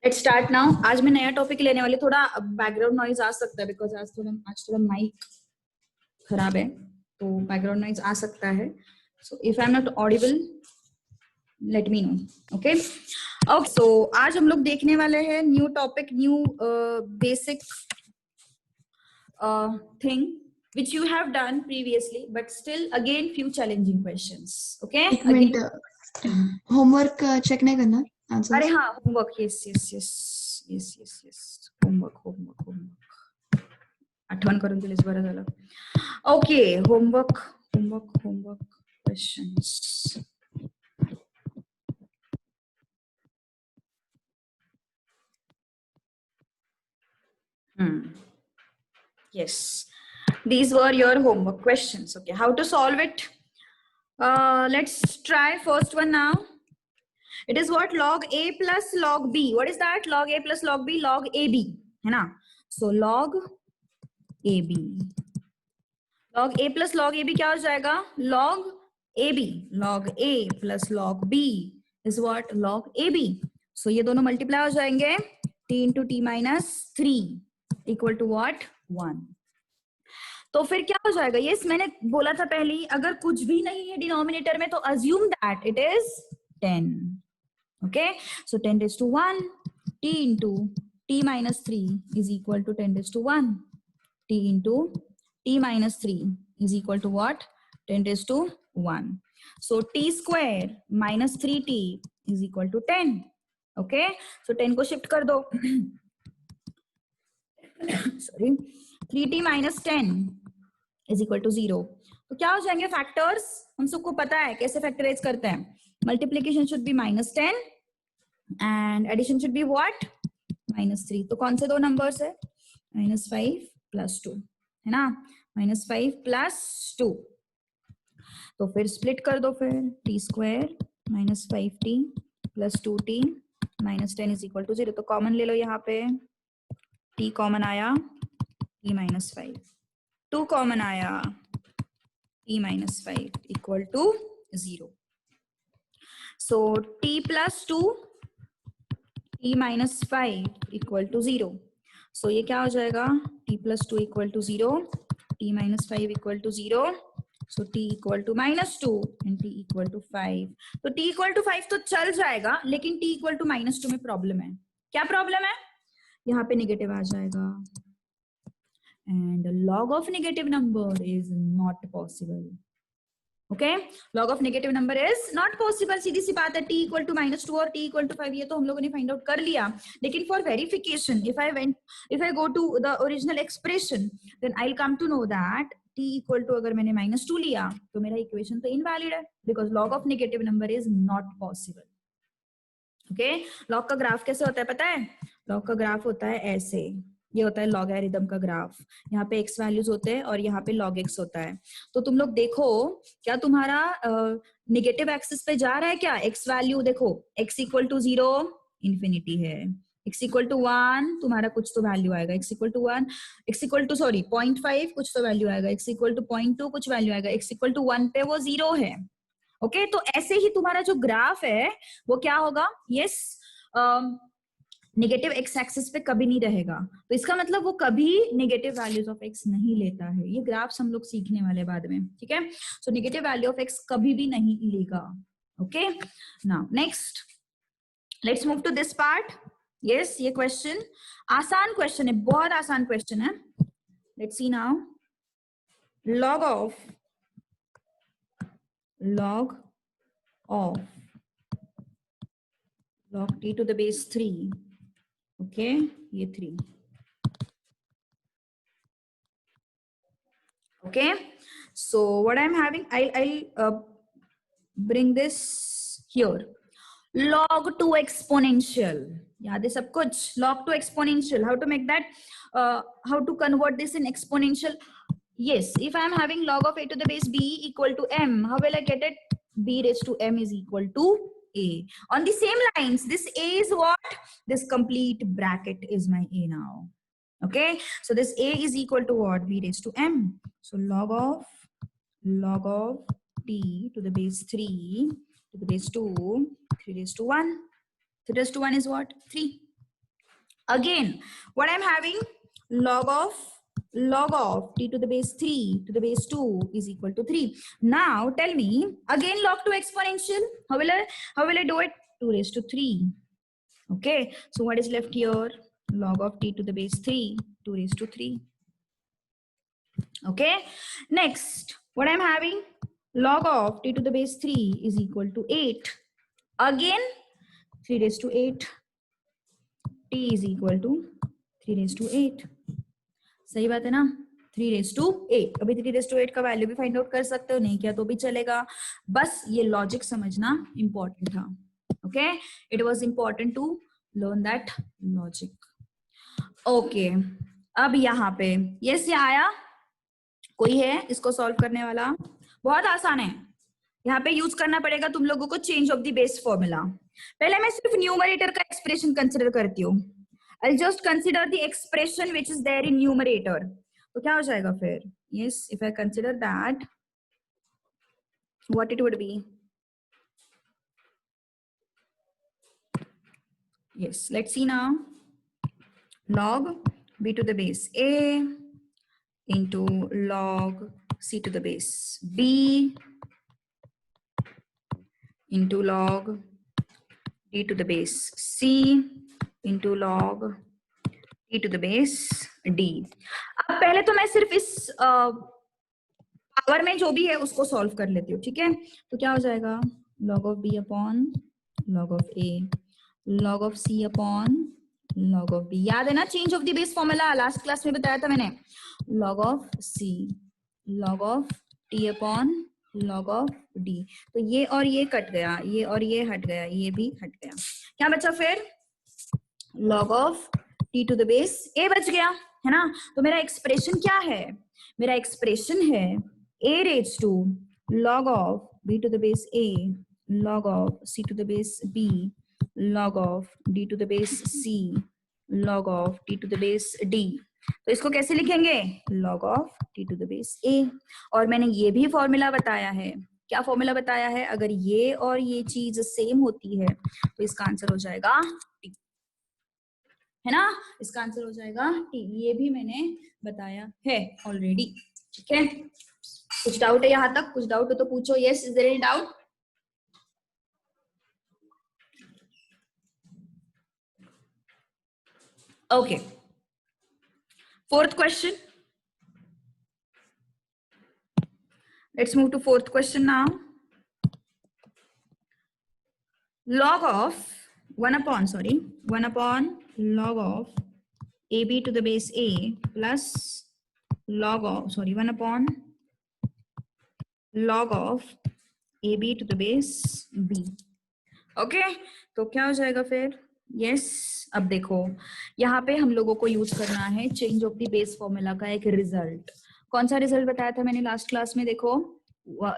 Let's start now. आज मैं नया टॉपिक लेने वाली, थोड़ा बैकग्राउंड नॉइज आ सकता है बिकॉज आज थोड़ा माइक खराब है, तो बैकग्राउंड नॉइज आ सकता है। So if I am not audible let me know. Okay okay, so आज हम लोग देखने वाले हैं new topic, new basic thing which you have done previously, but still again few challenging questions. Okay, एक मिनट, होमवर्क चेक नहीं करना answers? अरे हाँ, homework, yes yes yes yes yes yes, homework homework homework आठवण करून दिलीस, बरं झालं. Okay, homework homework homework questions. Yes, these were your homework questions. Okay, how to solve it? Let's try first one now. It is what? Log a plus log b. What is that? Log a plus log b, log ab, है ना? So log ab, log a plus log ab क्या हो जाएगा? Log ab. Log a plus log b is what? Log ab. So ये दोनों multiply हो जाएंगे, t into t minus 3 equal to what? 1. तो फिर क्या हो जाएगा? ये मैंने बोला था पहले ही, अगर कुछ भी नहीं है डिनोमिनेटर में तो assume that it is 10. Okay, so 10 raised to 1, t into t minus 3 is equal to 10 raised to 1. T into t minus 3 is equal to what? 10 raised to 1. So t square minus 3t is equal to 10. Okay, so 10 को shift कर दो. Sorry, 3t minus 10 is equal to 0. तो क्या हो जाएंगे factors? हम सबको पता है कैसे फैक्टराइज करते हैं. Multiplication should be -10 and addition should be what? -3. तो कौन से दो नंबर्स है? -5 plus 2, है ना? -5 plus 2. तो फिर स्प्लिट कर दो. फिर t square minus 5t plus 2t minus 10 is equal to 0. तो कॉमन ले लो यहाँ पे. t कॉमन आया, t minus 5. 2 कॉमन आया, t minus 5 equal to 0. So t plus 2, t minus 5 equal to 0. So ये क्या हो जाएगा? t plus 2 equal to 0, t minus 5 equal to 0. So t equal to -2 and t equal to 5. तो t equal to 5 तो चल जाएगा, लेकिन t equal to -2 में प्रॉब्लम है. क्या प्रॉब्लम है? यहाँ पे नेगेटिव आ जाएगा. And log of negative number is not possible. Okay, log of negative number is not possible. सीधी सी बात है. t equal to -2 और t equal to 5 ये तो हम लोगों ने फाइंड आउट कर लिया, लेकिन for verification if I go to the original expression then I'll come to know that t equal to अगर मैंने -2 लिया तो मेरा इक्वेशन तो इनवैलिड है, because log of negative number is not possible. Okay, log का ग्राफ कैसे होता है पता है? log का ग्राफ होता है ऐसे. ये होता है लॉगरिथम का ग्राफ. यहाँ पे x वैल्यूज होते हैं और यहाँ पे log x होता है. तो तुम लोग देखो, क्या तुम्हारा नेगेटिव एक्सिस पे जा रहा है क्या? x वैल्यू देखो, x इक्वल टू 0 इंफिनिटी है, x इक्वल टू 1 तुम्हारा कुछ तो वैल्यू आएगा, x equal to 1, x equal to 0.5 कुछ तो वैल्यू आएगा, x इक्वल टू 0.2 कुछ वैल्यू आएगा, x इक्वल टू 1 पे वो 0 है. ओके, तो ऐसे ही तुम्हारा जो ग्राफ है वो क्या होगा? यस, नेगेटिव एक्स एक्सिस पे कभी नहीं रहेगा. तो इसका मतलब वो कभी नेगेटिव वैल्यूज ऑफ एक्स नहीं लेता है. ये ग्राफ्स हम लोग सीखने वाले बाद में, ठीक है? So negative value of X कभी भी नहीं लेगा. Okay, now next let's move to this part. Yes, ये क्वेश्चन आसान क्वेश्चन है, बहुत आसान क्वेश्चन है. Let's see now. log of log t to the base 3. Okay, ये 3. Okay, so what I'm having, I'll bring this here. log 2 exponential. याद है सब कुछ? log 2 exponential. How to make that? How to convert this in exponential? Yes, if I'm having log of a to the base b equal to m, how will I get it? b raised to m is equal to a. On the same lines, this a is what? This complete bracket is my a now. Okay, so this a is equal to what? b raised to m. So log of t to the base 3 to the base 2, 3 raised to 1. 3 raised to 1 is what? 3. Again, what I'm having, log of t to the base 3 to the base 2 is equal to 3. Now tell me, again log 2 exponential. How will I do it? 2 raised to 3. Okay, so what is left here? Log of t to the base 3, 2 raised to 3. Okay, next, what I'm having, log of t to the base 3 is equal to 8. Again, 3 raised to 8. t is equal to 3 raised to 8. सही बात है ना, 3 raised to 8. अभी 3 raised to 8 का value भी find out कर सकते हो, नहीं किया तो भी चलेगा, बस ये लॉजिक समझना इंपॉर्टेंट था. Okay, it was important to learn that logic. Okay, अब यहाँ पे यस ये आया, कोई है इसको सॉल्व करने वाला? बहुत आसान है. यहाँ पे यूज करना पड़ेगा तुम लोगों को change of the base formula. पहले मैं सिर्फ न्यूमरेटर का एक्सप्रेशन कंसिडर करती हूँ. I'll just consider the expression which is there in numerator. तो क्या हो जाएगा फिर? Yes, if I consider that, what it would be? Yes, let's see now. Log b to the base a into log c to the base b into log d to the base c into log t to the base d. अब पहले तो मैं सिर्फ इस power में जो भी है उसको सॉल्व कर लेती हूँ. ठीक है, तो क्या हो जाएगा? log of b upon log of a, log of c upon log of b. याद है ना change of the base formula, last class में बताया था मैंने. log of c, log of t upon log of d. तो ये और ये कट गया, ये और ये हट गया, ये भी हट गया. क्या बचा फिर? log of t to the base a बच गया, है ना. तो मेरा एक्सप्रेशन क्या है? मेरा एक्सप्रेशन है a raised to log of b to the base a, log of c to the base b, log of d to the base c, log of t to the base d. तो इसको कैसे लिखेंगे? log of t to the base a. और मैंने ये भी formula बताया है. क्या फॉर्मूला बताया है? अगर ये और ये चीज सेम होती है तो इसका आंसर हो जाएगा t, है ना. इसका आंसर हो जाएगा t. ये भी मैंने बताया है ऑलरेडी. ठीक है, कुछ डाउट है यहाँ तक? कुछ डाउट हो तो पूछो. Yes, is there any doubt? Okay, fourth question. Let's move to fourth question now. log of 1 upon log of ab to the base a plus log of 1 upon log of ab to the base b. Okay, तो क्या हो जाएगा फिर? Yes, अब देखो यहाँ पे हम लोगों को यूज करना है change of the base formula का एक रिजल्ट. कौन सा रिजल्ट बताया था मैंने लास्ट क्लास में? देखो,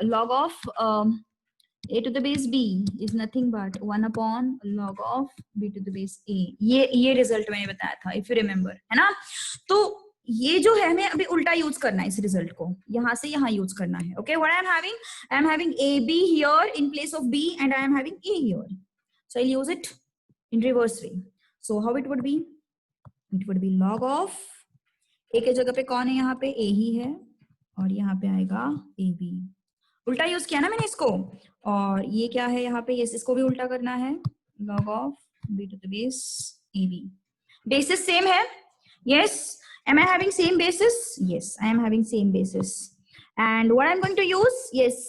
log of a to the base b is nothing but 1 upon log of b to the base a. ये रिजल्ट मैंने बताया था, इफ यू रिमेम्बर, है ना. तो ये जो है हमें अभी उल्टा यूज करना है, इस रिजल्ट को यहाँ से यहाँ यूज करना है. Okay, what I am having ab here in place of b and I am having a here, so I'll use it in reverse way. So how it would be? It would be log of a के जगह पे कौन है? यहाँ पे a ही है और यहाँ पे आएगा ab. उल्टा यूज किया ना मैंने इसको. और ये क्या है यहाँ पे? यस, इसको भी उल्टा करना है. log of b to the base ab. Basis same है. Yes, am I having same basis? Yes, I am having same basis. And what I'm going to use? Yes,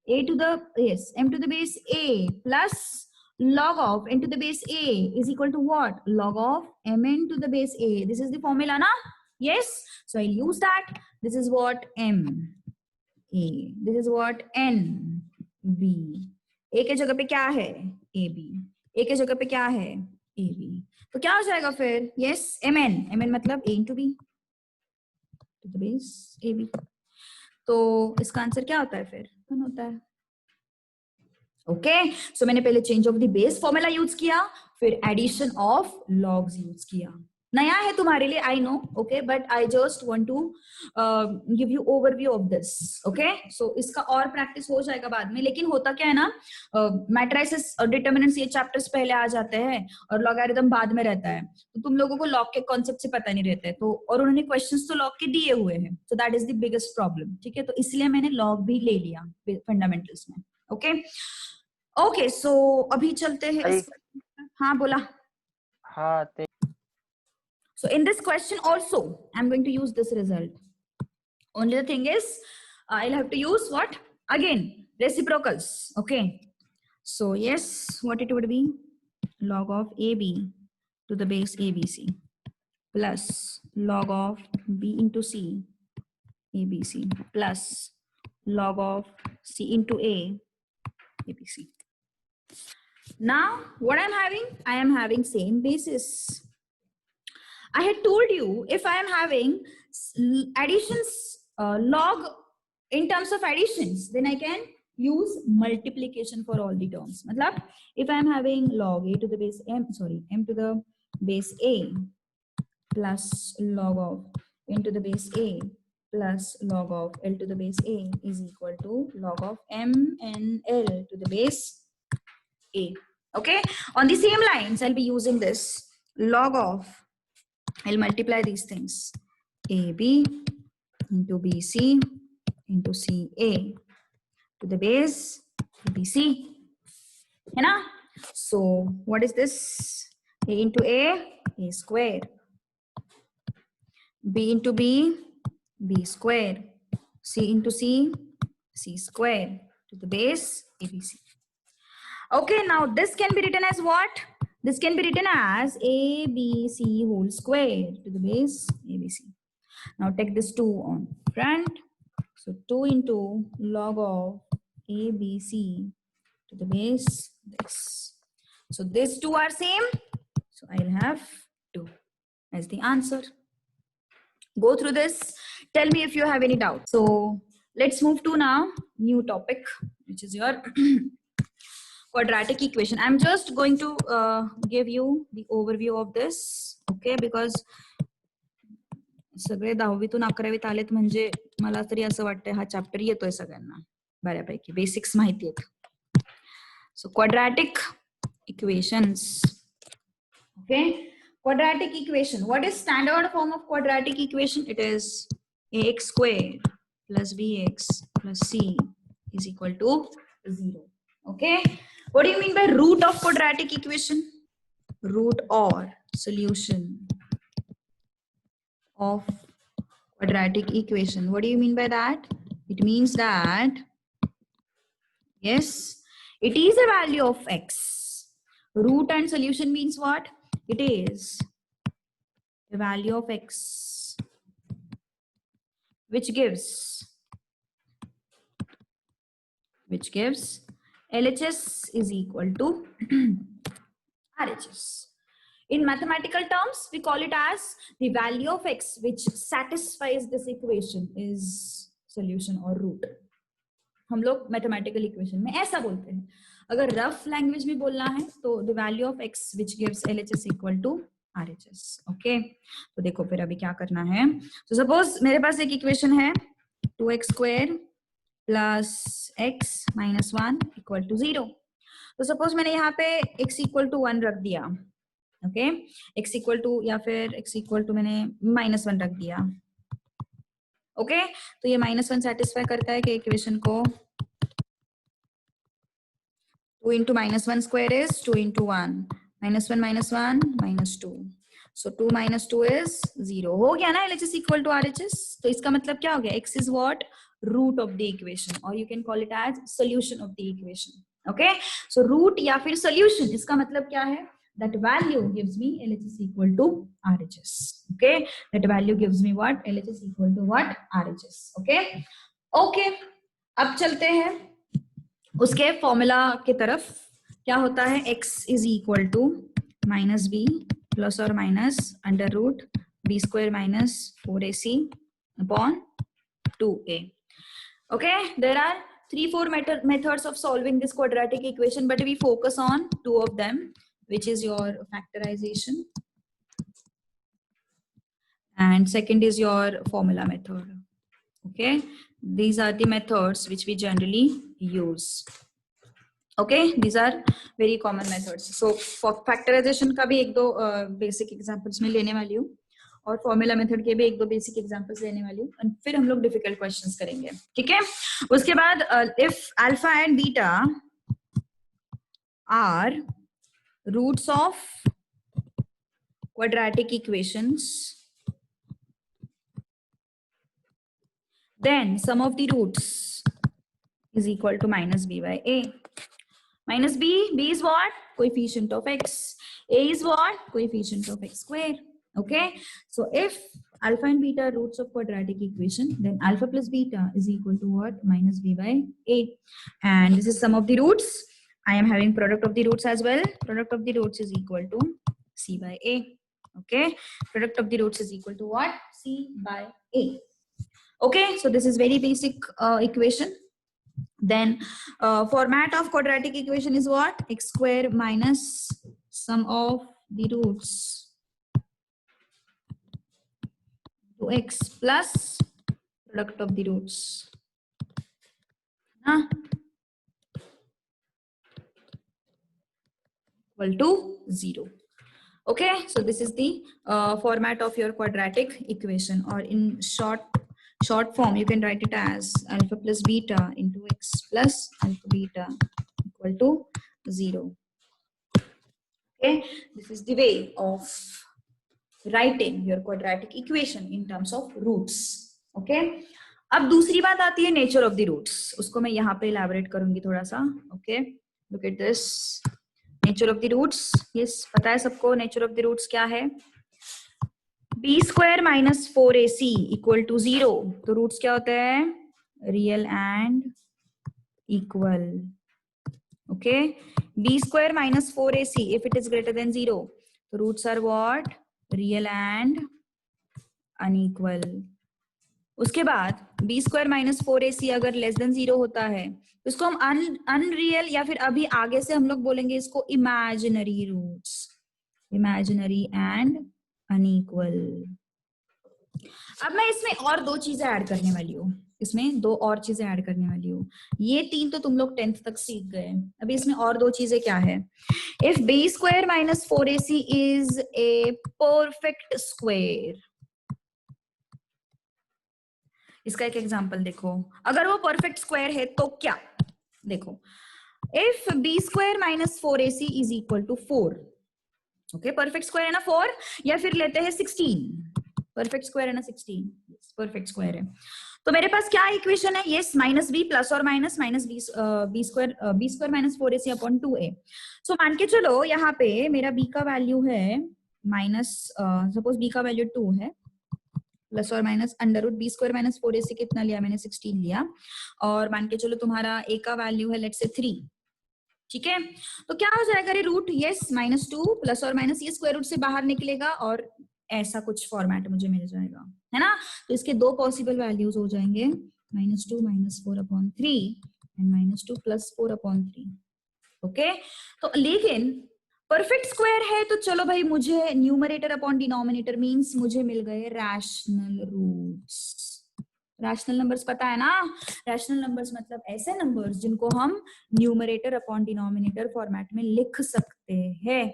m to the base a plus log of n to the base a is equal to what? Log of mn to the base a. This is the formula, na? Yes, so I'll use that. This is what m a, this is what n b. a के जगह पे क्या है? ab. a के जगह पे क्या है? ab. तो क्या हो जाएगा फिर? यस, mn मतलब a into b to the base ab. तो इसका आंसर क्या होता है फिर? 1 होता है. ओके, सो मैंने पहले change of the base formula use किया, फिर एडिशन ऑफ लॉग्स यूज किया. नया है तुम्हारे लिए, I know, okay, but I just want to give you overview of this, okay. So इसका और प्रैक्टिस हो जाएगा बाद में, लेकिन होता क्या है ना, मैट्रिसेस और डिटर्मिनेंट्स ये चैप्टर्स पहले आ जाते हैं और लॉगरिथम बाद में रहता है, तो तुम लोगों को लॉग के कॉन्सेप्ट से पता नहीं रहता है, तो और उन्होंने क्वेश्चंस तो लॉग के दिए हुए हैं, so that is the biggest problem. ठीक है, तो इसलिए मैंने लॉग भी ले लिया फंडामेंटल्स में. ओके ओके, सो अभी चलते हैं. हाँ बोला. हाँ. So in this question also, I'm going to use this result. Only the thing is, I'll have to use what? Again, reciprocals. Okay. So yes, what it would be? Log of AB to the base ABC plus log of B into C ABC plus log of C into A ABC. Now, what I'm having? I am having same basis. I had told you, if I am having additions, log in terms of additions, then I can use multiplication for all the terms. Matlab, if I am having log a to the base m, sorry, m to the base a plus log of n to the base a plus log of l to the base a is equal to log of m n l to the base a. Okay. On the same lines, I'll be using this log of, I'll multiply these things, AB into BC into CA to the base ABC. है ना? So what is this? A into A square. B into B, B square. C into C, C square to the base ABC. Okay, now this can be written as what? This can be written as ABC whole square to the base ABC. Now take this 2 on front. So 2 into log of ABC to the base this. So these two are same. So I'll have 2 as the answer. Go through this. Tell me if you have any doubt. So let's move to now new topic, which is your quadratic equation. I'm just going to give you the overview of this, okay, because सगळे 10वीतून 11वीत आलेत म्हणजे मला तरी असं वाटतंय हा chapter येतोय सगळ्यांना बऱ्यापैकी, बेसिक्स माहिती आहेत. So quadratic equations. Okay, quadratic equation. What is standard form of quadratic equation? It is ax square plus bx plus c is equal to 0. Okay. What do you mean by root of quadratic equation? Root or solution of quadratic equation. What do you mean by that? It means that, yes, it is a value of x. Root and solution means what? It is the value of x which gives LHS is equal to RHS. In mathematical terms, we call it as the value of x which satisfies this equation is solution or root. हम लोग mathematical equation में ऐसा बोलते हैं. अगर rough language में बोलना है तो the value of x which gives LHS equal to RHS. Okay? तो देखो फिर अभी क्या करना है. So suppose मेरे पास एक equation है 2x square plus x minus 1 equal to 0. तो suppose मैंने यहाँ पे x equal to 1 रख दिया. ओके, x इक्वल टू या फिर x इक्वल टू मैंने -1 रख दिया. ओके, तो ये -1 सेटिस्फाई करता है कि इक्वेशन को 2 into -1 square is 2 into 1. -1 minus 1 minus 2. So 2 minus 2 is 0. हो गया ना LHS equal to RHS. तो इसका मतलब क्या हो गया? X is what? Root of the equation, or you can call it as solution of the equation. Okay, so root या फिर solution, इसका मतलब क्या है? That value gives me LHS equal to RHS. Okay, that value gives me what? LHS equal to what? RHS. Okay, okay. अब चलते हैं उसके फॉर्मूला की तरफ. क्या होता है? x is equal to minus b plus or minus under root b square minus 4ac upon 2a. Okay, there are 3-4 methods of solving this quadratic equation, but we focus on 2 of them, which is your factorization and second is your formula method. Okay, these are the methods which we generally use. Okay, these are very common methods. So factorization का भी एक दो basic examples में लेने वाली हूँ, और formula method के भी एक दो बेसिक एग्जांपल्स लेने वाली हूँ, और फिर हम लोग डिफिकल्ट क्वेश्चंस करेंगे. ठीक है, उसके बाद if alpha and beta are roots of quadratic equations, then sum of the roots is equal to minus b by a. Minus b, b is what? Coefficient of x. A is what? Coefficient of x square. Okay, so if alpha and beta are roots of quadratic equation, then alpha plus beta is equal to what? Minus b by a. And this is sum of the roots. I am having product of the roots as well. Product of the roots is equal to c by a. Okay, product of the roots is equal to what? C by a. Okay, so this is very basic equation. Then format of quadratic equation is what? X square minus sum of the roots to x plus product of the roots. Equal to 0. Okay, so this is the format of your quadratic equation, or in short form you can write it as alpha plus beta into x plus alpha beta equal to 0. Okay, this is the way of writing your quadratic equation in terms of roots. Okay, अब दूसरी बात आती है nature of the roots. उसको मैं यहाँ पे elaborate करूंगी थोड़ा सा. Okay, look at this. Nature of the roots, yes पता है सबको नेचर ऑफ द रूट्स क्या है? B square minus 4ac equal to 0. तो रूट्स क्या होता है? Real and equal. Okay, B square minus 4ac if it is greater than 0, तो roots are what? Real and unequal. उसके बाद बी स्क्वायर माइनस 4ac अगर लेस देन 0 होता है, इसको हम अनरियल या फिर अभी आगे से हम लोग बोलेंगे इसको imaginary roots. Imaginary and unequal. अब मैं इसमें और दो चीजें ऐड करने वाली हूँ. इसमें दो और चीजें ऐड करने वाली हूँ. ये तीन तो तुम लोग 10th तक सीख गए. अभी इसमें और दो चीजें क्या है? If B square minus 4ac is a perfect square. इसका एक एग्जांपल देखो. अगर वो परफेक्ट स्क्वायर है तो क्या? देखो, if B square minus 4ac is equal to 4. Okay, perfect square है ना 4, या फिर लेते हैं 16. परफेक्ट स्क्वायर है ना 16, परफेक्ट स्क्वायर है. तो मेरे पास क्या इक्वेशन है? यस, माइनस बी प्लस और minus B square minus 4ac upon 2a. So मान के चलो यहाँ पे मेरा b का वैल्यू है माइनस, सपोज b का वैल्यू 2 है, प्लस और minus under root B square minus 4ac कितना लिया मैंने? 16 लिया. और मान के चलो तुम्हारा a का वैल्यू है लेट्स से 3. ठीक है, तो क्या हो जाएगा रे रूट? यस, माइनस 2 प्लस और माइनस ये स्क्वायर रूट से बाहर निकलेगा और ऐसा कुछ फॉर्मेट मुझे मिल जाएगा, है ना? तो इसके दो पॉसिबल वैल्यूज हो जाएंगे, minus 2 minus 4 upon 3 and minus 2 plus 4 upon 3. Okay, तो लेकिन परफेक्ट स्क्वायर है तो चलो भाई, मुझे न्यूमरेटर अपॉन डिनोमिनेटर मींस मुझे मिल गए रैशनल रूट्स. रैशनल नंबर्स पता है ना? रैशनल नंबर्स मतलब ऐसे नंबर्स जिनको हम न्यूमरेटर अपॉन डिनोमिनेटर फॉर्मेट में लिख सकते हैं.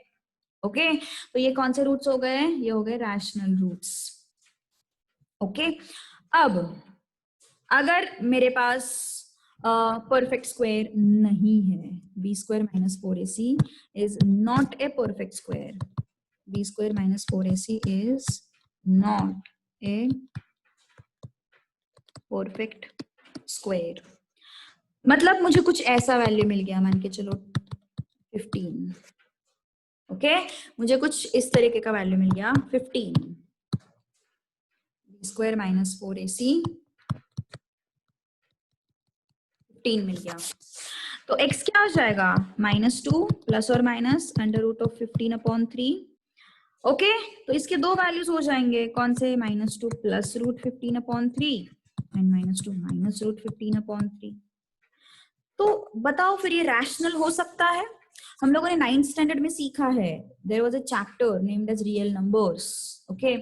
ओके, तो ये कौन से रूट्स हो गए? ये हो गए रैशनल रूट्स. ओके, अब अगर मेरे पास परफेक्ट स्क्वायर नहीं है, B square minus 4ac is not a perfect square. B square minus 4ac is not a perfect square. मतलब मुझे कुछ ऐसा वैल्यू मिल गया, मान के चलो 15. ओके, मुझे कुछ इस तरीके का वैल्यू मिल गया 15. बी स्क्वायर माइनस 4ac 15 मिल गया. तो x क्या हो जाएगा? माइनस 2 प्लस और minus under root of 15 upon 3. Okay, तो इसके दो वैल्यूज हो जाएंगे. कौन से? Minus 2 plus root 15 upon 3 and minus 2 minus root 15 upon 3. तो बताओ फिर ये रैशनल हो सकता है? हम लोगों ने 9th स्टैंडर्ड में सीखा है, there was a chapter named as real numbers, okay.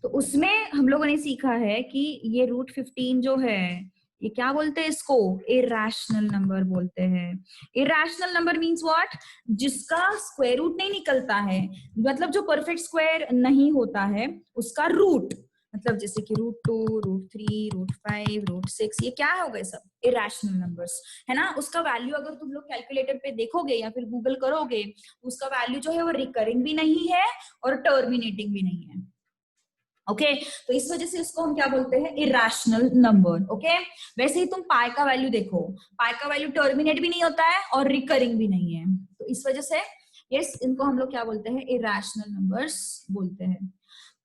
तो उसमें हम लोगों ने सीखा है कि ये रूट 15 जो है, ये क्या बोलते हैं इसको, इरैशनल नंबर बोलते हैं। इरैशनल नंबर मींस व्हाट, जिसका स्क्वायर रूट नहीं निकलता है, मतलब जो परफेक्ट स्क्वायर नहीं होता है उसका रूट, मतलब जैसे कि रूट 2, रूट 3, रूट 5, रूट 6, ये क्या हो गए सब इरैशनल नंबर्स, है ना। उसका वैल्यू अगर तुम लोग कैलकुलेटर पे देखोगे या फिर गूगल करोगे, उसका वैल्यू जो है वो रिकरिंग भी नहीं है और टर्मिनेटिंग भी नहीं है, ओके। तो इस वजह से उसको हम क्या बोलते हैं, इरैशनल नंबर, ओके। वैसे ही तुम पाई का वैल्यू देखो, पाई का वैल्यू टर्मिनेट भी नहीं होता है और रिकरिंग भी नहीं है, तो इस वजह से यस, इनको हम लोग क्या बोलते हैं, इरैशनल नंबर्स बोलते हैं।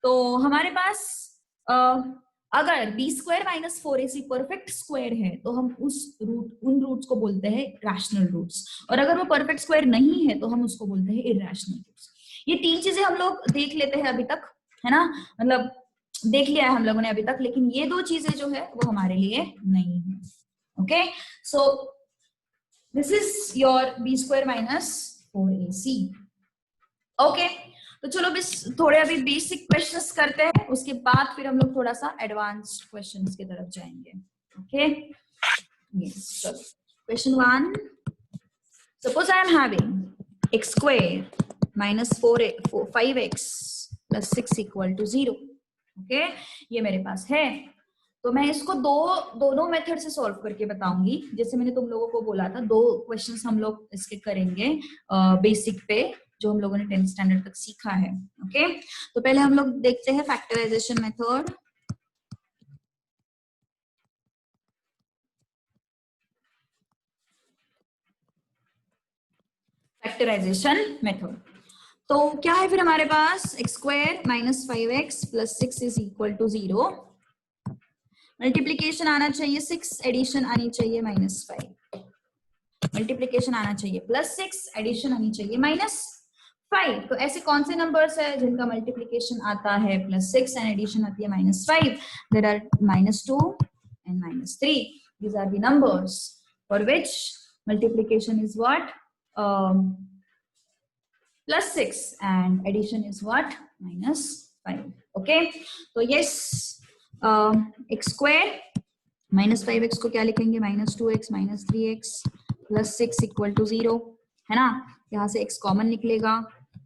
तो हमारे पास अगर B square minus 4ac perfect square है तो हम उन रूट्स को बोलते हैं रैशनल रूट्स, और अगर वो परफेक्ट स्क्वायर नहीं है तो हम उसको बोलते हैं इरैशनल रूट्स। ये 3 चीजें हम लोग देख लेते हैं अभी तक, है ना, मतलब देख लिया है हम लोगों ने अभी तक, लेकिन ये 2 चीजें जो है वो हमारे लिए नहीं है, okay. So this is your B square minus 4ac, okay. तो चलो बस थोड़े अभी बेसिक क्वेश्चंस करते हैं, उसके बाद फिर हम लोग थोड़ा सा एडवांस्ड क्वेश्चंस की तरफ जाएंगे, ओके। यस, चलो question 1, suppose I am having x square minus 5x plus 6 equal to 0, okay. ये मेरे पास है, तो मैं इसको दोनों मेथड से सॉल्व करके बताऊंगी। जैसे मैंने तुम लोगों को बोला था, 2 क्वेश्चंस हम लोग इसके करेंगे बेसिक पे, जो हम लोगों ने 10th स्टैंडर्ड तक सीखा है, ओके। तो पहले हम लोग देखते हैं फैक्टराइजेशन मेथड। फैक्टराइजेशन मेथड, तो क्या है फिर हमारे पास, x square minus 5x plus 6 is equal to 0, multiplication आना चाहिए 6, एडिशन आनी चाहिए -5, मल्टीप्लीकेशन आना चाहिए +6, एडिशन आनी चाहिए -5। तो ऐसे कौन से नंबर्स है जिनका मल्टीप्लीकेशन आता है +6 एंड एडिशन आती है -5? There are -2 and -3, these are the numbers for which multiplication is what, +6 and addition is what, -5, okay। तो yes, x square -5x को क्या लिखेंगे, -2x -3x plus 6 equal to 0, है ना। यहाँ से x कॉमन निकलेगा,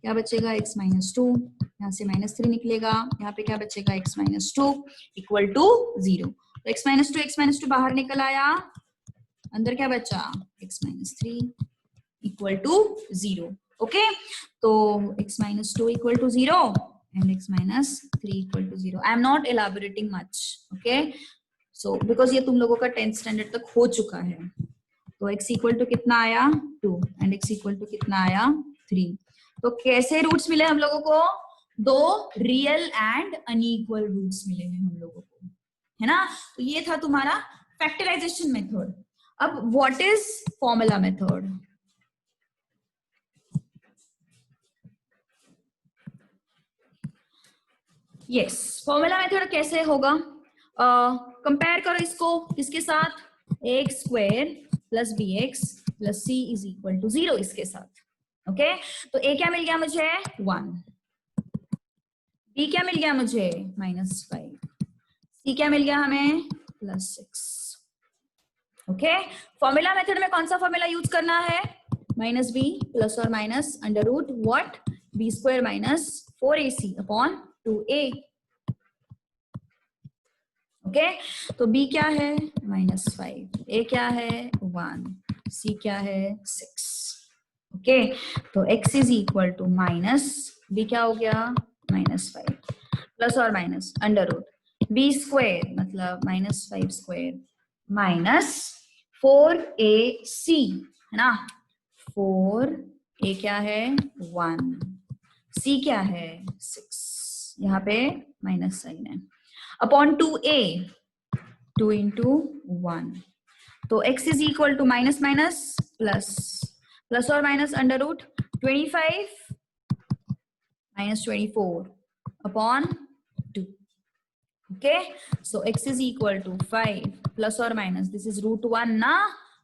क्या बचेगा, x -2, यहाँ से -3 निकलेगा, यहाँ पे क्या बचेगा, x -2 इक्वल टू 0। तो x -2 बाहर निकल आया, अंदर क्या बचा, x -3 इक्वल टू 0, ओके। तो x -2 equal to 0 and x -3 equal to 0। I am not elaborating much, okay. So because ये तुम लोगों का 10th स्टैंडर्ड तक हो चुका है। तो x इक्वल टू कितना आया, 2 एंड x इक्वल टू कितना आया, 3। तो कैसे रूट्स मिले हम लोगों को, 2 रियल एंड अनइक्वल रूट्स मिले हैं हम लोगों को, है ना। तो ये था तुम्हारा फैक्टराइजेशन मेथड। अब what is formula method, yes, formula method कैसे होगा, कंपेयर करो इसको किसके साथ, x square plus b x plus c is equal to 0 इसके साथ, ओके। तो ए क्या मिल गया मुझे, 1, बी क्या मिल गया मुझे, -5, सी क्या मिल गया हमें, +6, ओके। फॉर्मूला मेथड में कौन सा फॉर्मूला यूज करना है, -b प्लस और minus under root what, b square minus 4ac upon 2a, okay. तो b क्या है, -5, a क्या है, 1, c क्या है, 6, ओके। तो x is equal to minus, b क्या हो गया, -5 प्लस और minus under root b square मतलब -5 स्क्वायर माइनस 4ac, है ना। 4a क्या है, 1, c क्या है, 6, यहाँ पे माइनस साइन है, अपॉन 2a, 2 into 1। तो x is equal to minus minus plus, plus और minus under root 25 -24 upon 2, okay. So x is equal to 5 plus और माइनस, दिस इज √1 ना,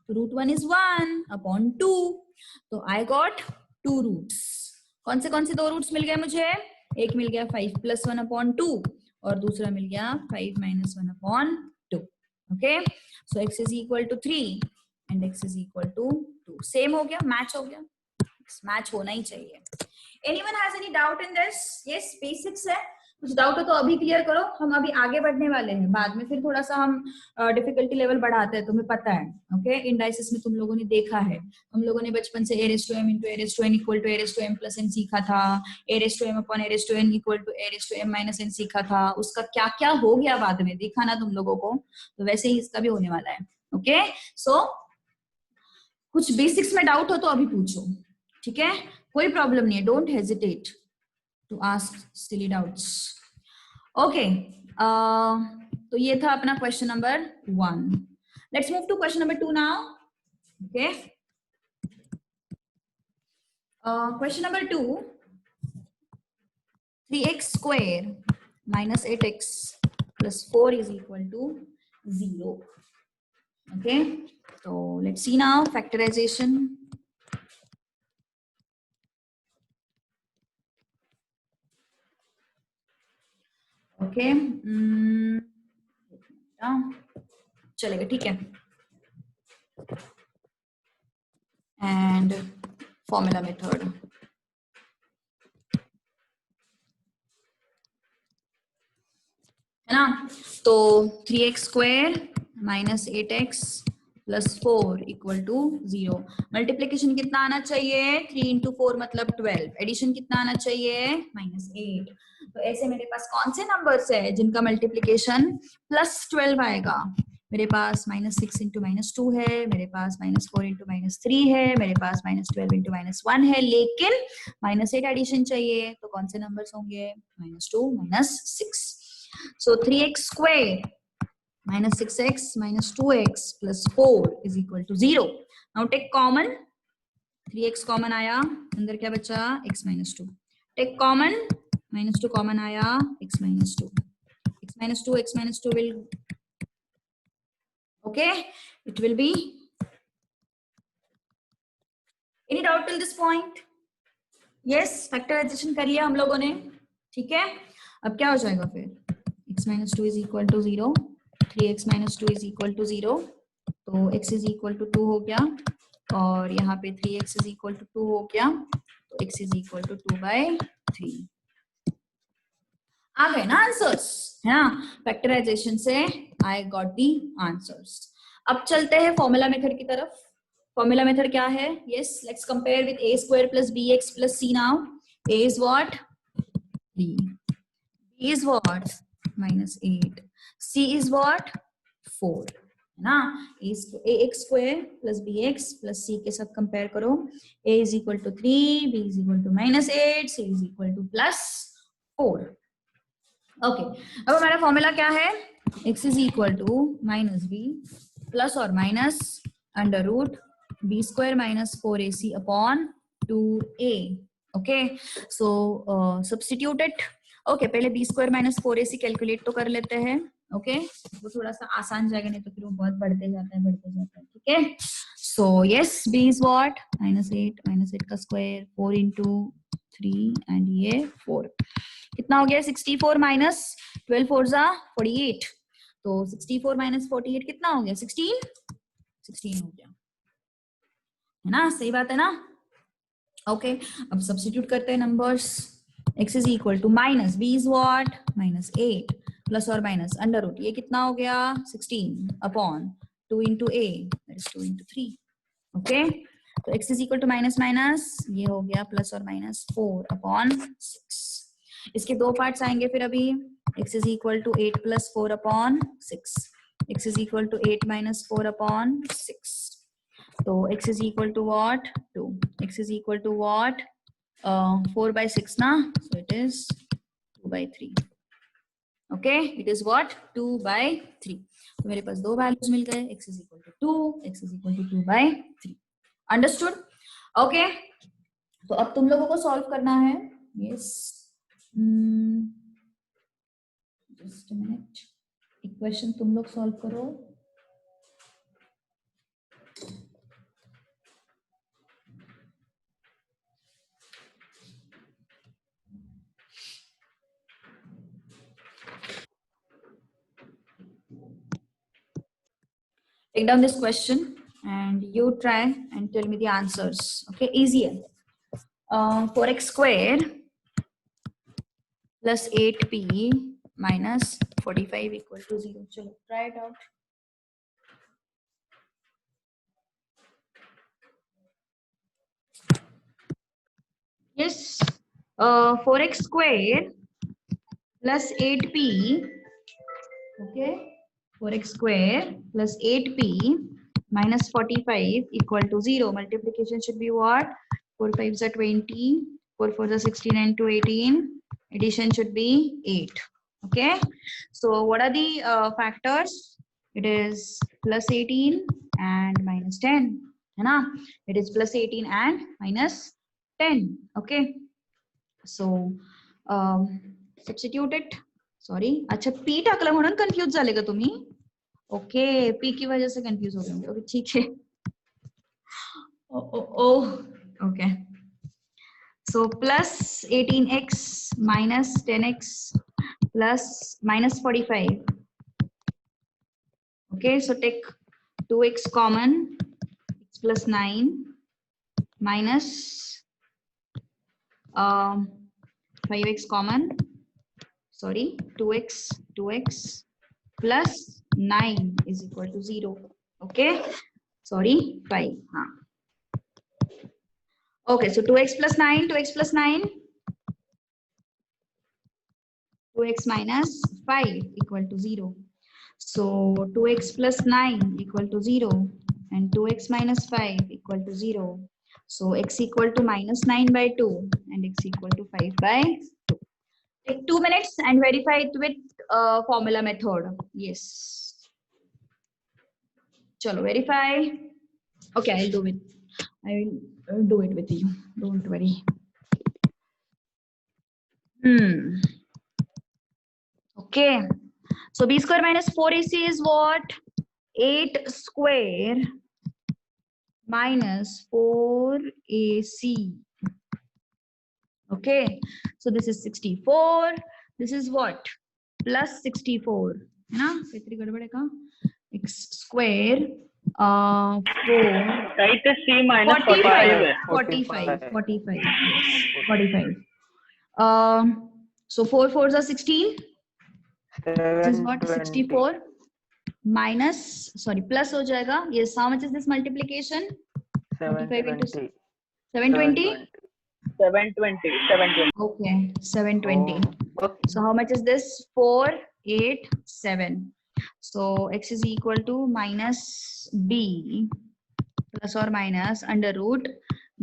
तो रूट 1 इज 1/2, तो आई गॉट 2 रूट्स। कौन से 2 roots मिल गए मुझे? एक मिल गया 5 + 1/2 और दूसरा मिल गया 5 - 1/2। Okay, so x is equal to 3 and x is equal to 2। Same हो गया, मैच हो गया, मैच होना ही चाहिए। Anyone has any doubt in this? Yes, basics है, कुछ डाउट हो तो अभी क्लियर करो, हम अभी आगे बढ़ने वाले हैं, बाद में फिर थोड़ा सा हम डिफिकल्टी लेवल बढ़ाते हैं, तुम्हें पता है। ओके, इंडाइसिस में तुम लोगों ने देखा है, हम लोगों ने बचपन से a⁻m × a⁻n = a⁻m + n सीखा था, a⁻m/a⁻n = a⁻m - n सीखा था, उसका क्या क्या हो गया बाद में देखा ना तुम लोगों को, तो वैसे ही इसका भी होने वाला है। ओके, सो कुछ बेसिक्स में डाउट हो तो अभी पूछो, ठीक है, कोई प्रॉब्लम नहीं है, don't hesitate to ask silly doubts. Okay, तो ये था अपना question number 1। Let's move to question number 2 now. Okay, question number 2, 3x² - 8x + 4 is equal to 0. Okay, so let's see now factorization. Okay, चलेगा, ठीक है। And formula method, है ना, तो 3x² - 8x + 4 = 0। मल्टीप्लीकेशन कितना आना चाहिए? 3 × 4 मतलब 12। एडिशन कितना आना चाहिए? -8। तो ऐसे मेरे पास कौन से नंबर्स है जिनका मल्टीप्लीकेशन +12 आएगा? मेरे पास -6 × -2 है, मेरे पास -4 × -3 है, मेरे पास -12 × -1 है, लेकिन -8 एडिशन चाहिए, तो कौन से नंबर्स होंगे? -2 -6। So 3x² - 6x - 2x + 4 is equal to 0. Now take common, 3x common आया, अंदर क्या बचा? x - 2। टेक कॉमन, -2 कॉमन आया, x - 2, x - 2 will, okay, it will be, any doubt till this point? Yes, factorisation कर लिया हम लोगों ने, ठीक है। अब क्या हो जाएगा फिर? x - 2 is equal to 0, 3x - 2 is equal to 0, तो x is equal to 2 हो गया, और यहाँ पे 3x is equal to 2 हो गया, तो x is equal to 2/3। आ गए ना आंसर्स, है ना, फैक्टराइजेशन से आई गॉट दी आंसर्स। अब चलते हैं फॉर्मूला मेथड की तरफ। फॉर्मूला मेथड क्या है? Yes, let's compare with a² + bx + c now. a is what? 3, b is what? -8, c is what? 4, है ना। ax² + bx + c के साथ कंपेयर करो। a is equal to 3, b is equal to -8, c is equal to +4। Okay, अब हमारा formula क्या है? x is equal to -b + or minus √b² - 4ac/2a। Okay, so substitute it. Okay, पहले b² - 4ac calculate तो कर लेते हैं। Okay, वो थोड़ा सा आसान जाएगा, नहीं तो फिर वो बहुत बढ़ते जाता है, ठीक है। So yes, b is what? -8 - 8 का स्क्वायर, 4 × 3 एंड ये 4, कितना हो गया? 64 - 12 4 = 48, तो 64 - 48 कितना हो गया? 16 हो गया, है ना, सही बात है ना। ओके, अब सब्स्टिट्यूट करते हैं numbers. x is equal to -b is what? -8 + or minus √ ये कितना हो गया? 16/2 × a, that is 2 × 3। ओके, तो x is equal to -, ये हो गया +/- 4/6। इसके दो पार्ट्स आएंगे फिर अभी। x is equal to 8 + 4/6, x is equal to 8 - 4/6, तो x is equal to what? 2, x is equal to what? 4/6 ना, so it is 2/3। Okay, it is what? 2/3। तो मेरे पास दो वैल्यूज मिल गए, x is equal to 2, x is equal to 2/3। Understood? Okay, तो अब तुम लोगों को सॉल्व करना है। यस, जस्ट अ मिनट, एक क्वेश्चन तुम लोग सॉल्व करो। Take down this question and you try and tell me the answers. Okay, easier. 4x square plus 8p minus 45 equal to 0. Chalo, try it out. Yes, 4x square plus 8p. Okay, 4x square plus 8p minus 45 equal to 0. Multiplication should be what? 4 5s are 20, 4 4s are 16 and 2 18. Addition should be 8. Okay, so what are the factors? It is plus 18 and minus 10. है ना? It is plus 18 and minus 10. Okay, so substitute it. Sorry, अच्छा P टाकलं म्हणून confuse झाले का तुम्ही? Okay, P की वजह से कंफ्यूज हो गए. ओके, ठीक है. Okay, so plus 18x minus 10x plus minus 45. Okay, so take 2x common, x plus 9 minus 5x common, sorry, 2x plus 9 is equal to 0. Okay, sorry, 5. हाँ. Okay, so 2x plus 9, 2x minus 5 equal to 0. So 2x plus 9 equal to 0 and 2x minus 5 equal to 0. So x equal to minus 9 by 2 and x equal to 5 by 2. Take 2 minutes and verify it with formula method. Yes. Chalo, verify. Okay, I'll do it. I will do it with you. Don't worry. Okay. So b square minus 4ac is what? 8 square minus 4ac. Okay. So this is 64. This is what? Plus 64. है ना? कितनी गड़बड़ है का? X square 4. Right, C minus 45. 45. So 4 4s are 16. This is what? 64 minus, sorry, plus हो जाएगा. Yes, how much is this multiplication? 45 into 720. 720. Okay, 720. Okay. So how much is this? 4 8 7. So x is equal to minus b plus or minus under root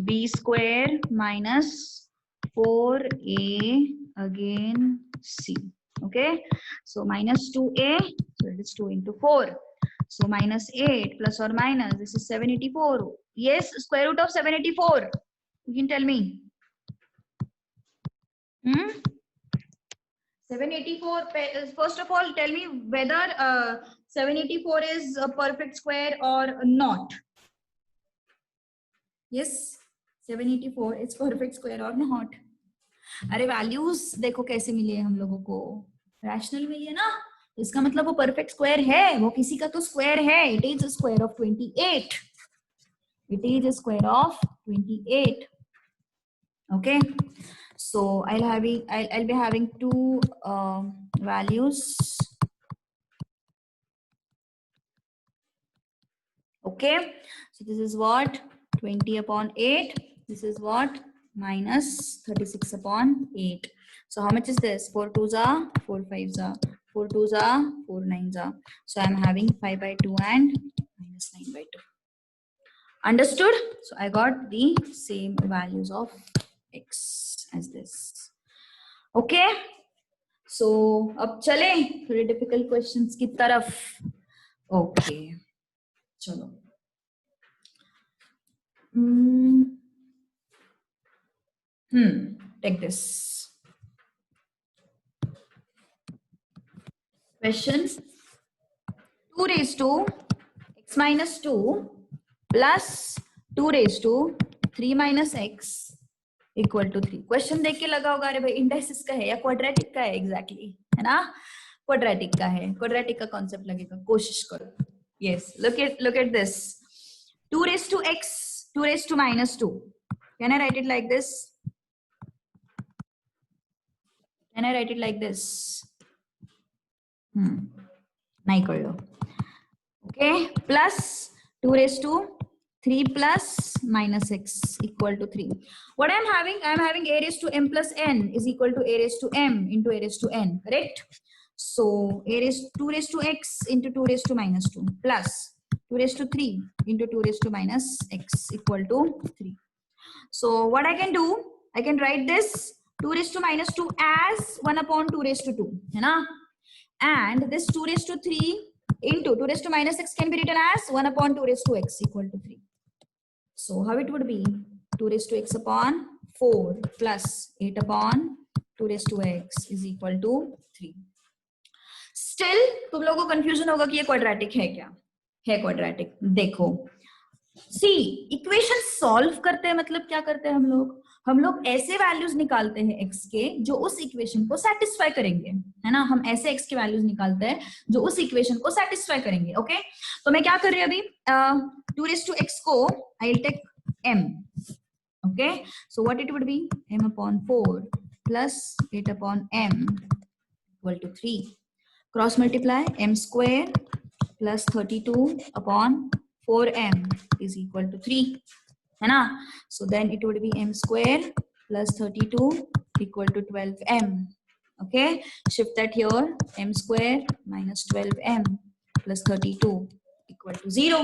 b square minus 4a again c. Okay, so minus 2a, so it is 2 into 4. So minus 8 plus or minus, this is 784. Yes, square root of 784. You can tell me. 784. First of all, tell me whether 784 is a perfect square or not. Yes, 784 is perfect square or not. अरे values देखो कैसे मिले हम लोगों को, rational मिली है ना, इसका मतलब वो परफेक्ट स्क्वायर है, वो किसी का तो स्क्वायर है. It is square of 28. It is a square of 28. Okay, so I'll be having two values. Okay, so this is what? 20 upon 8. This is what? Minus 36 upon 8. So how much is this? 4 2s are 4 5s are 4 2s are 4 9s are. So I'm having 5 by 2 and minus 9 by 2. Understood? So I got the same values of x as this. Okay, so अब चले थोड़े difficult questions की तरफ. Okay, चलो. Take this question. 2 raised to x minus 2 plus 2 raised to 3 minus x equal to 3. Question देख के लगा होगा अरे भाई इंडाइसिस का है या क्वाड्रेटिक का है. एग्जैक्टली है ना, क्वाड्रेटिक का है. क्वाड्रेटिक का कॉन्सेप्ट लगेगा. कोशिश करो. Yes, look at this. 2 raised to x, 2 raised to minus 2. Can I write it like this? Can I write it like this? नहीं कर लो. Okay, plus 2 raised to 3 plus minus x equal to 3. What I'm having a raised to m plus n is equal to a raised to m into a raised to n, correct? So 2 raised to x into 2 raised to minus 2 plus 2 raised to 3 into 2 raised to minus x equal to 3. So what I can do, I can write this 2 raised to minus 2 as 1 upon 2 raised to 2, है ना? And this 2 raised to 3 into 2 raised to minus x can be written as 1 upon 2 raised to x equal to 3. So how it would be 2 raised to x upon 4 plus 8 upon 2 raised to x is equal to 3. Still तुम लोगों को confusion होगा कि ये quadratic है क्या? है quadratic. देखो, सी इक्वेशन सॉल्व करते हैं मतलब क्या करते हैं हम लोग ऐसे वैल्यूज निकालते हैं x के जो उस इक्वेशन को सेटिस्फाई करेंगे, है ना? हम ऐसे x के वैल्यूज निकालते हैं जो उस इक्वेशन को सेटिस्फाई करेंगे. ओके, तो मैं क्या कर रही हूँ अभी 2 raised to x को I will take m. Okay, so what it would be m upon 4 plus 8 upon m equal to 3. Cross multiply m square plus 32 upon 4m is equal to 3. है ना? So then it would be m square plus 32 equal to 12m. Okay, shift that here. M square minus 12m plus 32 equal to 0.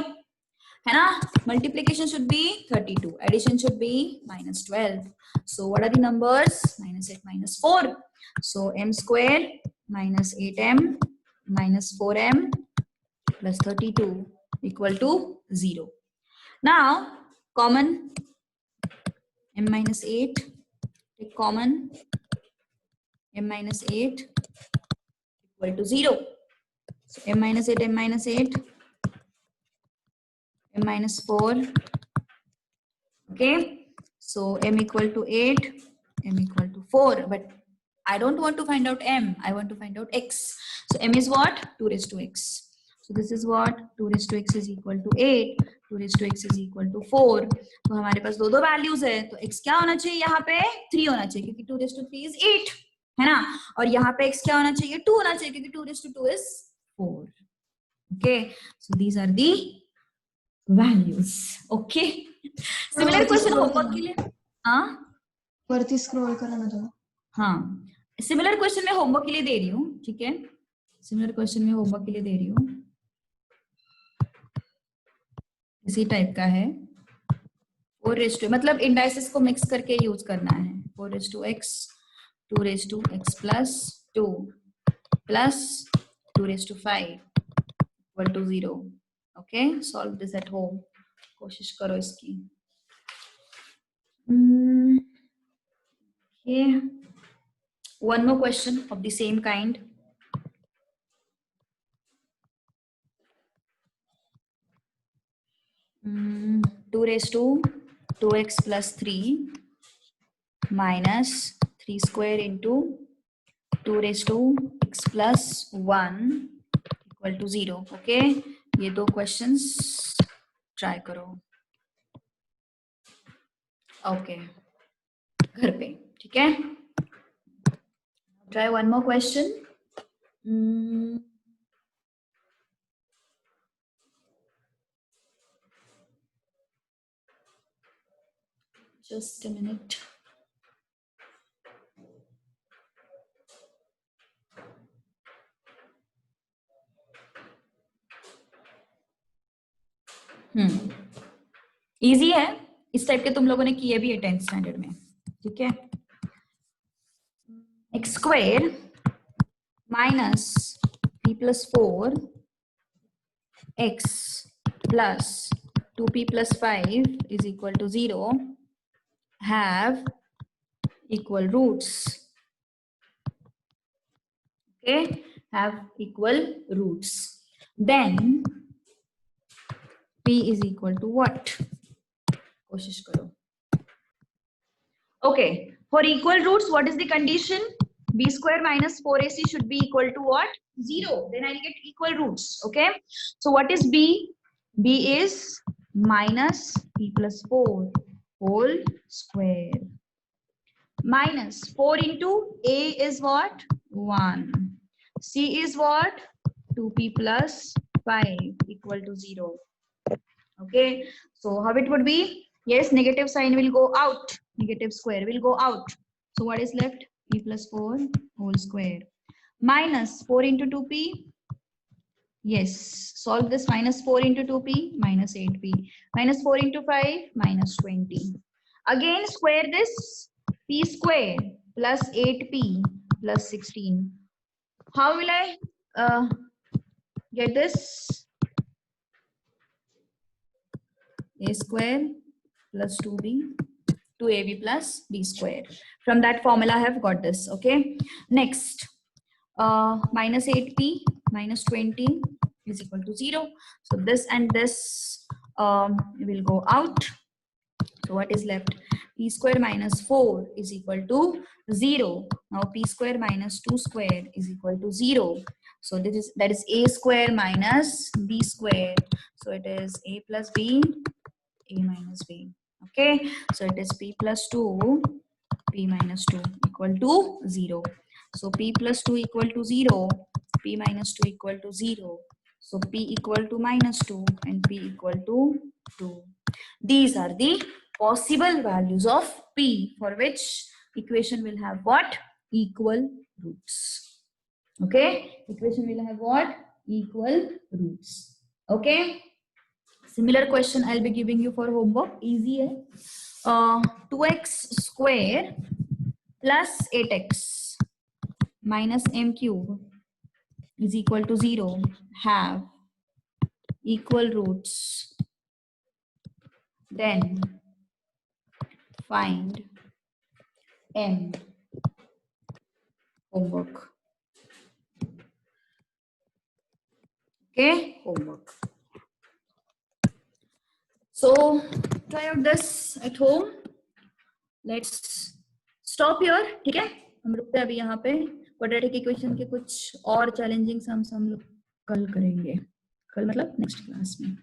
है ना? Multiplication should be 32. Addition should be minus 12. So what are the numbers? Minus 8 minus 4. So m square minus 8m minus 4m plus 32 equal to 0. Now common m minus 8, take common m minus 8 equal to 0. So m minus 8, m minus 8, m minus 4. Okay, so m equal to 8, m equal to 4. But I don't want to find out m, I want to find out x. So m is what? 2 raised to x. So this is what 2 raised to x is equal to 8, 2 raised to x is equal to 4. तो हमारे पास दो values है, तो x क्या होना चाहिए? यहाँ पे 3 होना चाहिए क्योंकि 2 raised to 3 is 8, है ना? और यहाँ पे x क्या होना चाहिए? 2 होना चाहिए क्योंकि 2 raised to 2 is 4. Okay, so these are the values. Okay, similar question homework के लिए. हाँ, वरती स्क्रॉल करा ना थोड़ा. हाँ, सिमिलर क्वेश्चन मैं होमवर्क के लिए दे रही हूँ. ठीक है, सिमिलर क्वेश्चन में होमवर्क के लिए दे रही हूँ. इसी टाइप का है. 4 raised to, मतलब इंडाइसेस को मिक्स करके यूज करना है. 4 raised to x, 2 raised to x plus 2 plus 2 raised to 5 equal to 0. Okay, solve this at home. कोशिश करो इसकी. Okay, one more question of the same kind. Mm, 2 raised to 2x plus 3 minus 3 square into 2 raised to x plus 1 equal to 0. Okay, ये दो questions try करो. Okay, घर पे. ठीक है, try one more question. Just a minute. Easy है, इस type के तुम लोगों ने किए भी है 10th स्टैंडर्ड में. ठीक है, x square minus p plus 4 x plus 2p plus 5 is equal to 0 have equal roots. Okay, have equal roots. Then p is equal to what? कोशिश करो. Okay, for equal roots, what is the condition? b square minus 4ac should be equal to what? 0. Then I'll get equal roots. Okay. So what is b? b is minus p plus 4 whole square. Minus 4 into a is what? 1. C is what? 2p plus 5 equal to 0. Okay. So how it would be? Yes, negative sign will go out. Negative square will go out. So what is left? P plus 4 whole square. Minus 4 into 2p. Yes. Solve this. Minus 4 into 2p. Minus 8p. Minus 4 into 5. Minus 20. Again square this. P square plus 8p plus 16. How will I get this? A square plus 2ab plus b square. From that formula I have got this. Okay. Next, minus 8p minus 20 is equal to 0. So this and this will go out. So what is left? P square minus 4 is equal to 0. Now p square minus 2 square is equal to 0. So that is a square minus b square. So it is a plus b, a minus b. Okay. So it is p plus 2, p minus 2 equal to 0. So p plus 2 equal to 0, p minus 2 equal to 0. So p equal to minus 2 and p equal to 2. These are the possible values of p for which equation will have what? Equal roots. Okay. Equation will have what? Equal roots. Okay. Similar question I'll be giving you for homework. Easy hai? 2x square plus 8x minus m cube is equal to 0 have equal roots. Then find m. Homework. Okay, homework. So try out this at home. Let's stop here. ठीक है, हम रुकते हैं अभी यहाँ पे. Quadratic equation के कुछ और चैलेंजिंग सम्स हम लोग कल करेंगे. कल मतलब नेक्स्ट क्लास में.